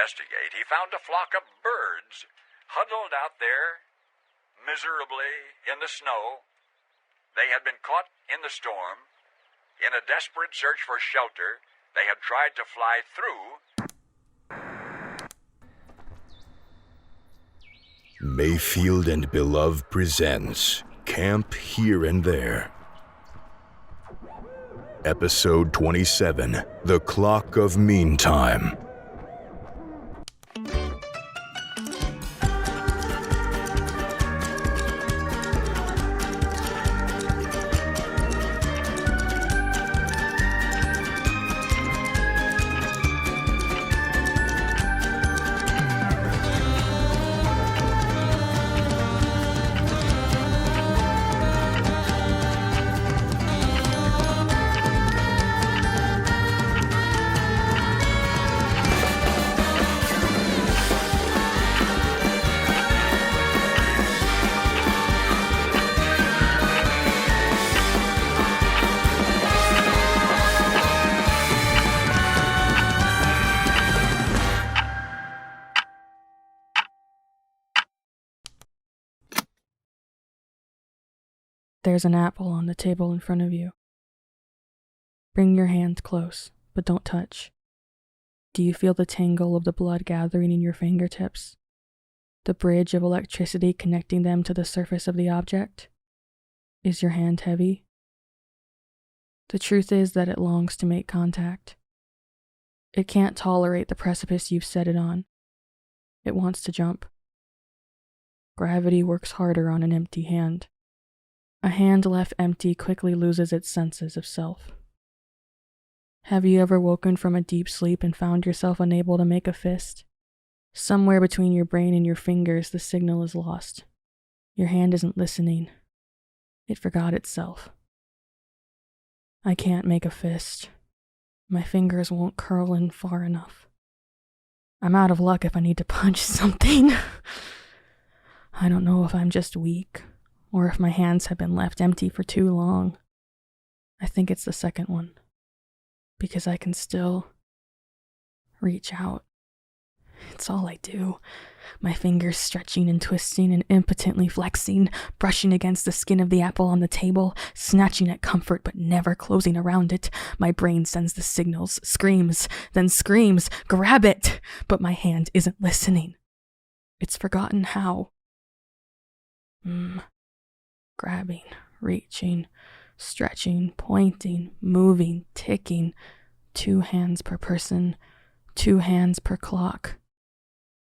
investigate, he found a flock of birds huddled out there miserably in the snow. They had been caught in the storm. In a desperate search for shelter, they had tried to fly through. Mayfield and Belov presents Camp Here and There. Episode 27, The Clock of Meantime. There's an apple on the table in front of you. Bring your hand close, but don't touch. Do you feel the tangle of the blood gathering in your fingertips? The bridge of electricity connecting them to the surface of the object? Is your hand heavy? The truth is that it longs to make contact. It can't tolerate the precipice you've set it on. It wants to jump. Gravity works harder on an empty hand. A hand left empty quickly loses its senses of self. Have you ever woken from a deep sleep and found yourself unable to make a fist? Somewhere between your brain and your fingers, the signal is lost. Your hand isn't listening. It forgot itself. I can't make a fist. My fingers won't curl in far enough. I'm out of luck if I need to punch something. I don't know if I'm just weak, or if my hands have been left empty for too long. I think it's the second one, because I can still reach out. It's all I do. My fingers stretching and twisting and impotently flexing, brushing against the skin of the apple on the table, snatching at comfort but never closing around it. My brain sends the signals, screams, then screams, grab it! But my hand isn't listening. It's forgotten how. Grabbing, reaching, stretching, pointing, moving, ticking. 2 hands per person, 2 hands per clock.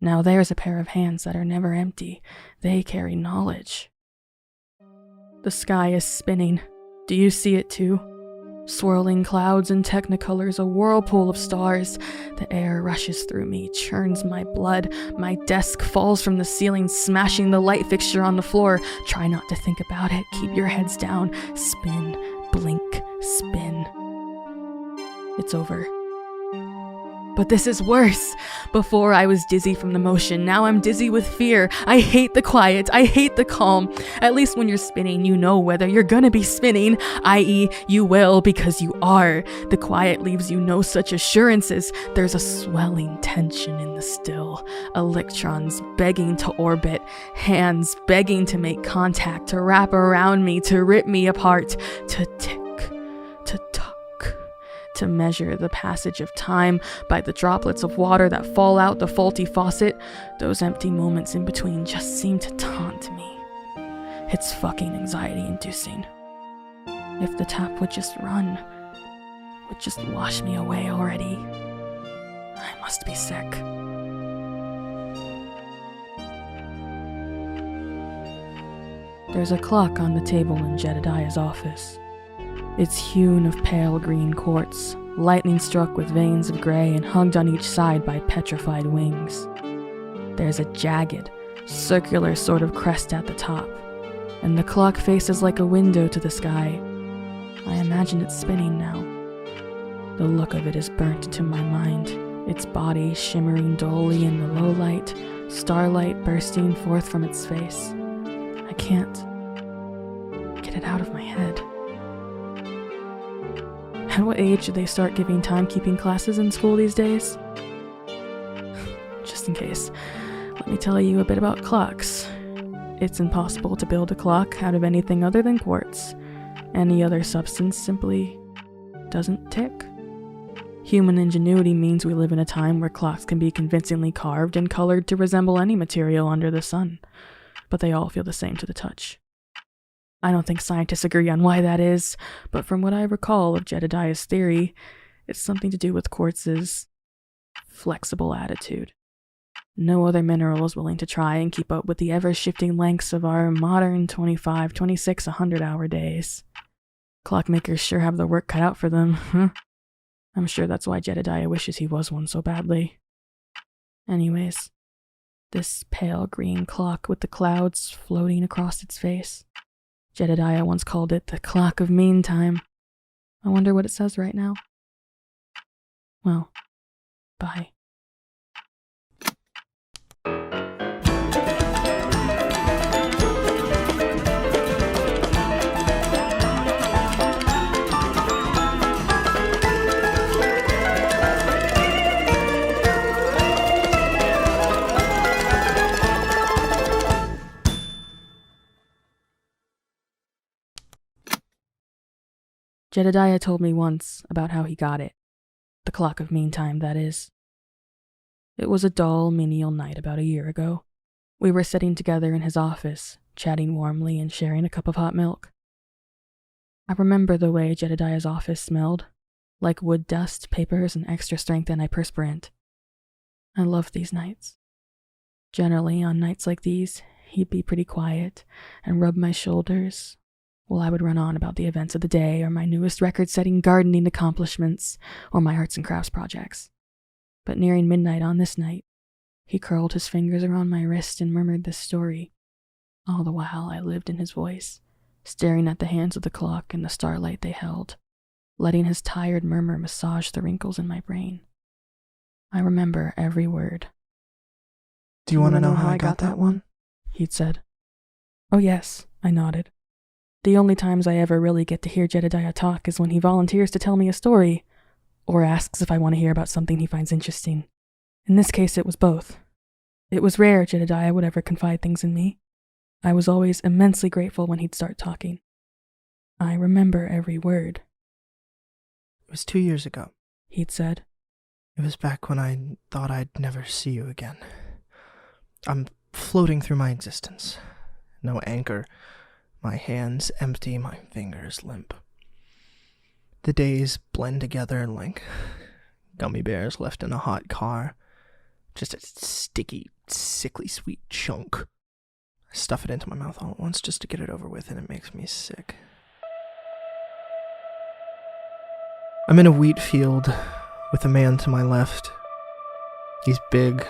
Now there's a pair of hands that are never empty. They carry knowledge. The sky is spinning. Do you see it too? Swirling clouds and technicolors, a whirlpool of stars. The air rushes through me, churns my blood. My desk falls from the ceiling, smashing the light fixture on the floor. Try not to think about it. Keep your heads down. Spin, blink, spin. It's over. But this is worse. Before I was dizzy from the motion, now I'm dizzy with fear. I hate the quiet, I hate the calm. At least when you're spinning, you know whether you're gonna be spinning, i.e. you will because you are. The quiet leaves you no such assurances. There's a swelling tension in the still. Electrons begging to orbit, hands begging to make contact, to wrap around me, to rip me apart, to tick, to tuck. To measure the passage of time by the droplets of water that fall out the faulty faucet. Those empty moments in between just seem to taunt me. It's fucking anxiety-inducing. If the tap would just run, would just wash me away already. I must be sick. There's a clock on the table in Jediah's office. It's hewn of pale green quartz, lightning struck with veins of gray and hugged on each side by petrified wings. There's a jagged, circular sort of crest at the top, and the clock faces like a window to the sky. I imagine it's spinning now. The look of it is burnt to my mind, its body shimmering dully in the low light, starlight bursting forth from its face. I can't get it out of my head. At what age do they start giving timekeeping classes in school these days? just in case, let me tell you a bit about clocks. It's impossible to build a clock out of anything other than quartz. Any other substance simply doesn't tick. Human ingenuity means we live in a time where clocks can be convincingly carved and colored to resemble any material under the sun, but they all feel the same to the touch. I don't think scientists agree on why that is, but from what I recall of Jediah's theory, it's something to do with quartz's flexible attitude. No other mineral is willing to try and keep up with the ever-shifting lengths of our modern 25, 26, 100-hour days. Clockmakers sure have their work cut out for them, huh? I'm sure that's why Jediah wishes he was one so badly. Anyways, this pale green clock with the clouds floating across its face. Jediah once called it the clock of meantime. I wonder what it says right now. Well, bye. Jediah told me once about how he got it. The clock of meantime, that is. It was a dull, menial night about a year ago. We were sitting together in his office, chatting warmly and sharing a cup of hot milk. I remember the way Jediah's office smelled, like wood dust, papers, and extra-strength antiperspirant. I loved these nights. Generally, on nights like these, he'd be pretty quiet and rub my shoulders, while I would run on about the events of the day or my newest record-setting gardening accomplishments or my arts and crafts projects. But nearing midnight on this night, he curled his fingers around my wrist and murmured this story. All the while I lived in his voice, staring at the hands of the clock and the starlight they held, letting his tired murmur massage the wrinkles in my brain. I remember every word. Do you want to know how I got that one? He'd said. Oh yes, I nodded. The only times I ever really get to hear Jediah talk is when he volunteers to tell me a story, or asks if I want to hear about something he finds interesting. In this case, it was both. It was rare Jediah would ever confide things in me. I was always immensely grateful when he'd start talking. I remember every word. It was 2 years ago, he'd said. It was back when I thought I'd never see you again. I'm floating through my existence. No anchor. My hands empty, my fingers limp. The days blend together like gummy bears left in a hot car. Just a sticky, sickly sweet chunk. I stuff it into my mouth all at once just to get it over with, and it makes me sick. I'm in a wheat field with a man to my left. He's big,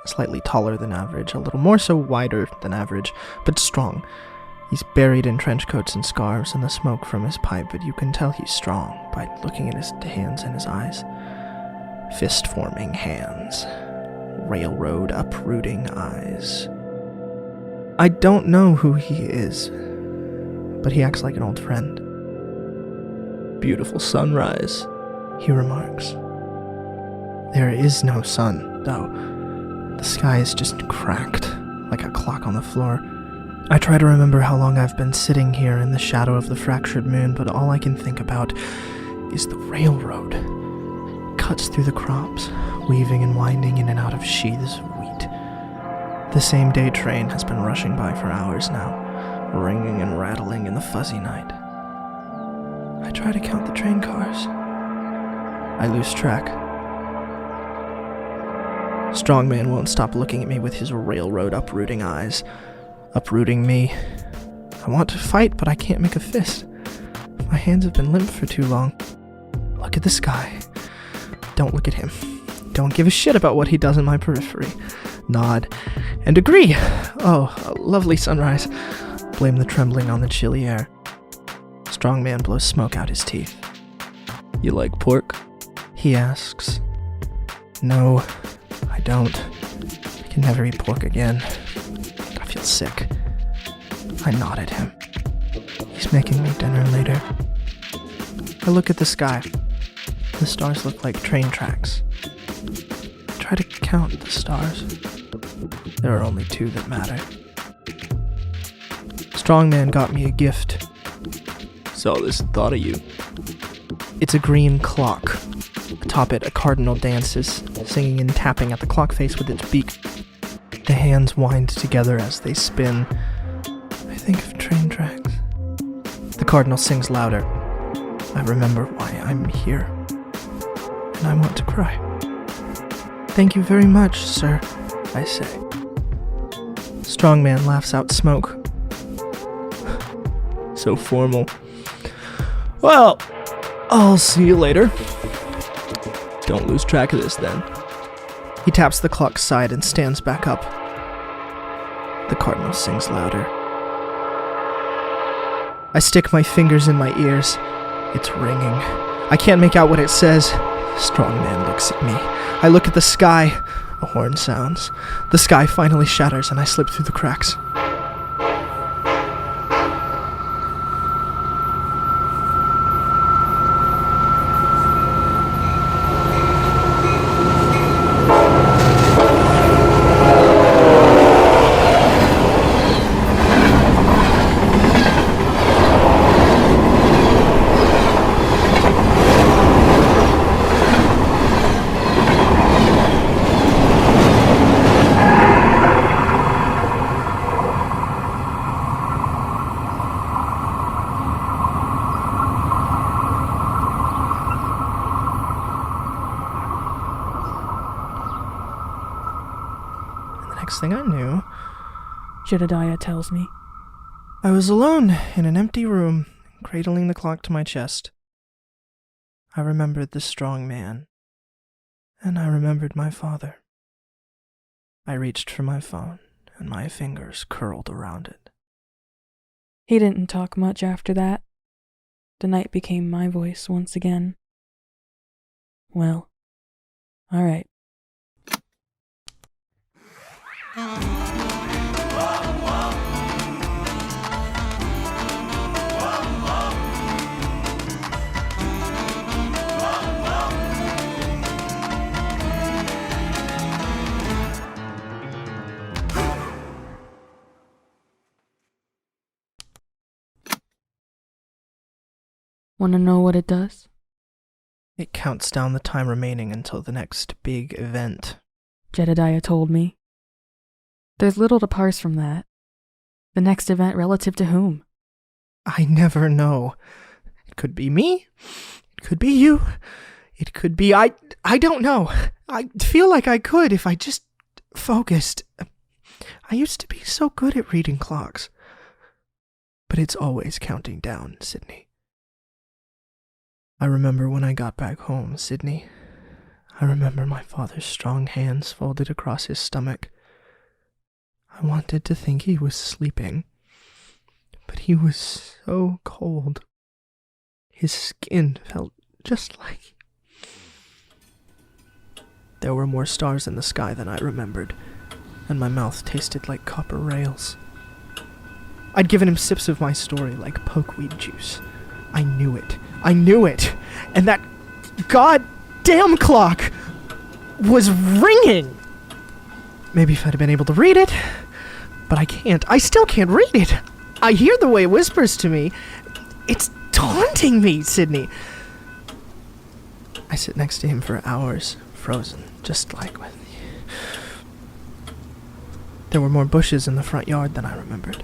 slightly taller than average, a little more so wider than average, but strong. He's buried in trench coats and scarves and the smoke from his pipe, but you can tell he's strong by looking at his hands and his eyes. Fist-forming hands. Railroad uprooting eyes. I don't know who he is, but he acts like an old friend. Beautiful sunrise, he remarks. There is no sun, though. The sky is just cracked, like a clock on the floor. I try to remember how long I've been sitting here in the shadow of the fractured moon, but all I can think about is the railroad. It cuts through the crops, weaving and winding in and out of sheaths of wheat. The same day train has been rushing by for hours now, ringing and rattling in the fuzzy night. I try to count the train cars. I lose track. Strongman won't stop looking at me with his railroad uprooting eyes. Uprooting me. I want to fight, but I can't make a fist. My hands have been limp for too long. Look at the sky. Don't look at him. Don't give a shit about what he does in my periphery. Nod and agree. Oh, a lovely sunrise. Blame the trembling on the chilly air. Strongman blows smoke out his teeth. You like pork? He asks. No, I don't. I can never eat pork again. I feel sick. I nod at him. He's making me dinner later. I look at the sky. The stars look like train tracks. I try to count the stars. There are only 2 that matter. Strongman got me a gift. Saw this and thought of you. It's a green clock. Atop it, a cardinal dances, singing and tapping at the clock face with its beak. The hands wind together as they spin. I think of train tracks. The cardinal sings louder. I remember why I'm here. And I want to cry. Thank you very much, sir, I say. Strongman laughs out smoke. So formal. Well, I'll see you later. Don't lose track of this then. He taps the clock's side and stands back up. The cardinal sings louder. I stick my fingers in my ears. It's ringing. I can't make out what it says. Strongman looks at me. I look at the sky. A horn sounds. The sky finally shatters and I slip through the cracks. Next thing I knew, Jediah tells me. I was alone in an empty room, cradling the clock to my chest. I remembered the strong man, and I remembered my father. I reached for my phone, and my fingers curled around it. He didn't talk much after that. The night became my voice once again. Well, all right. Want to know what it does? It counts down the time remaining until the next big event. Jediah told me. There's little to parse from that. The next event relative to whom? I never know. It could be me. It could be you. It could be I don't know. I feel like I could if I just focused. I used to be so good at reading clocks. But it's always counting down, Sydney. I remember when I got back home, Sydney. I remember my father's strong hands folded across his stomach. I wanted to think he was sleeping, but he was so cold. His skin felt just like... There were more stars in the sky than I remembered, and my mouth tasted like copper rails. I'd given him sips of my story like pokeweed juice. I knew it. I knew it. And that goddamn clock was ringing. Maybe if I'd have been able to read it, but I can't. I still can't read it. I hear the way it whispers to me. It's taunting me, Sydney. I sit next to him for hours, frozen, just like with you. There were more bushes in the front yard than I remembered.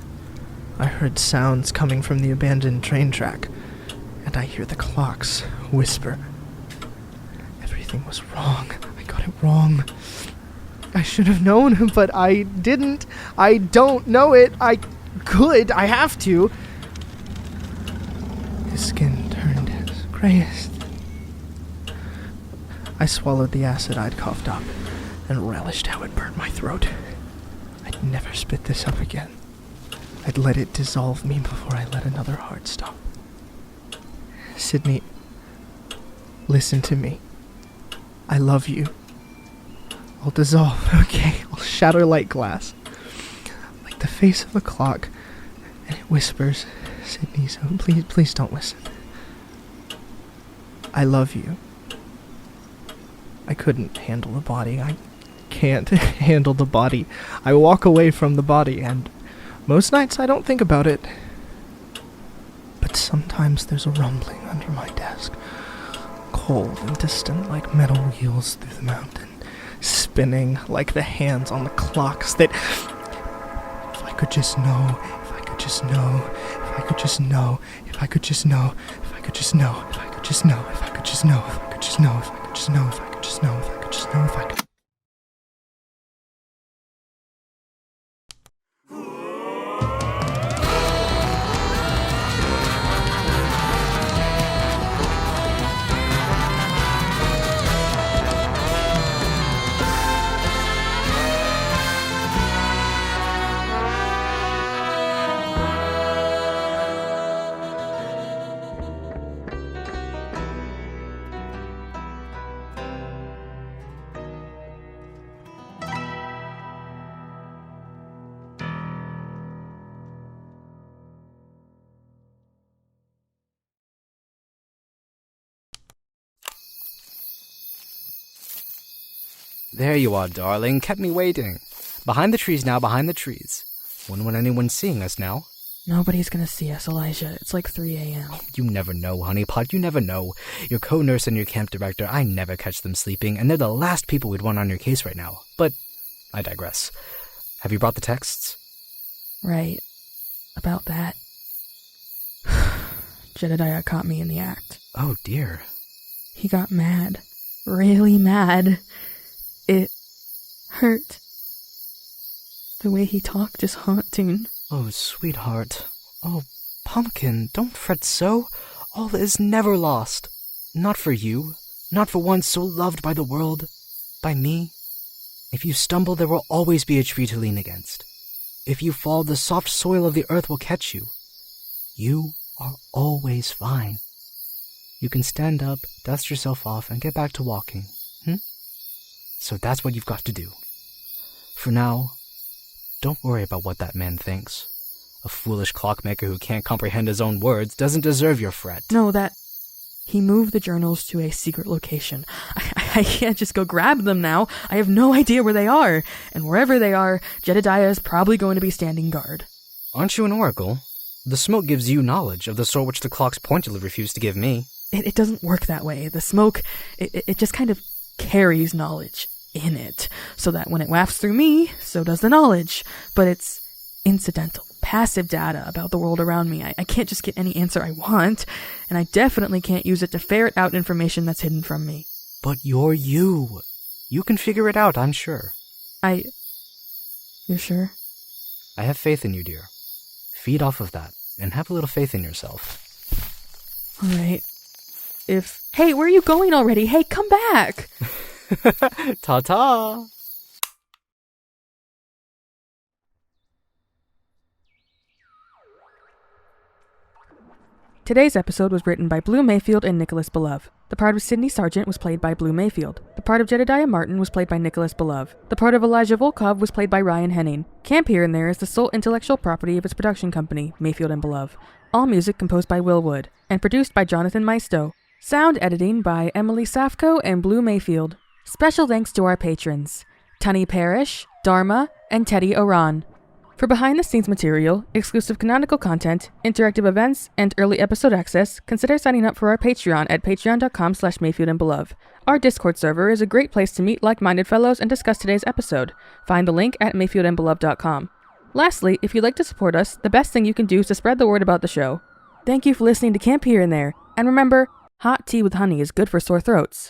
I heard sounds coming from the abandoned train track, and I hear the clocks whisper. Everything was wrong. I got it wrong. I should have known, but I didn't. I don't know it. I could. I have to. His skin turned as gray as... I swallowed the acid I'd coughed up and relished how it burnt my throat. I'd never spit this up again. I'd let it dissolve me before I let another heart stop. Sydney, listen to me. I love you. I'll dissolve, okay? I'll shatter like glass. Like the face of a clock. And it whispers, Sydney, so please don't listen. I love you. I couldn't handle the body. I can't handle the body. I walk away from the body, and most nights I don't think about it. But sometimes there's a rumbling under my desk, cold and distant like metal wheels through the mountain, spinning like the hands on the clocks that... If I could just know, if I could just know, if I could just know, if I could just know, if I could just know, if I could just know, if I could just know, if I could just know, if I could just know, if I could just know, if I could just know, if I could... There you are, darling. Kept me waiting. Behind the trees now, behind the trees. When would anyone seeing us now? Nobody's gonna see us, Elijah. It's like 3 a.m. You never know, honeypot. You never know. Your co-nurse and your camp director, I never catch them sleeping, and they're the last people we'd want on your case right now. But I digress. Have you brought the texts? Right. About that. Jediah caught me in the act. Oh, dear. He got mad. Really mad. It hurt. The way he talked is haunting. Oh, sweetheart. Oh, pumpkin, don't fret so. All is never lost. Not for you. Not for one so loved by the world. By me. If you stumble, there will always be a tree to lean against. If you fall, the soft soil of the earth will catch you. You are always fine. You can stand up, dust yourself off, and get back to walking. So that's what you've got to do. For now, don't worry about what that man thinks. A foolish clockmaker who can't comprehend his own words doesn't deserve your fret. No, he moved the journals to a secret location. I can't just go grab them now. I have no idea where they are. And wherever they are, Jediah is probably going to be standing guard. Aren't you an oracle? The smoke gives you knowledge of the sort which the clocks pointedly refuse to give me. It doesn't work that way. The smoke, it just kind of carries knowledge in it, so that when it wafts through me, so does the knowledge. But it's incidental, passive data about the world around me. I can't just get any answer I want, and I definitely can't use it to ferret out information that's hidden from me. But you're you. You can figure it out, I'm sure. You're sure? I have faith in you, dear. Feed off of that, and have a little faith in yourself. All right. Hey, where are you going already? Hey, come back! Ta-ta! Today's episode was written by Blue Mayfield and Nicholas Belov. The part of Sidney Sargent was played by Blue Mayfield. The part of Jediah Martin was played by Nicholas Belov. The part of Elijah Volkov was played by Ryan Henning. Camp Here and There is the sole intellectual property of its production company, Mayfield and Belov. All music composed by Will Wood, and produced by Jonathan Maisto. Sound editing by Emily Safko and Blue Mayfield. Special thanks to our patrons, Tunny Parrish, Dharma, and Teddy Oran. For behind-the-scenes material, exclusive canonical content, interactive events, and early episode access, consider signing up for our Patreon at patreon.com/MayfieldandBelov. Our Discord server is a great place to meet like-minded fellows and discuss today's episode. Find the link at mayfieldandbelov.com. Lastly, if you'd like to support us, the best thing you can do is to spread the word about the show. Thank you for listening to Camp Here and There, and remember, hot tea with honey is good for sore throats.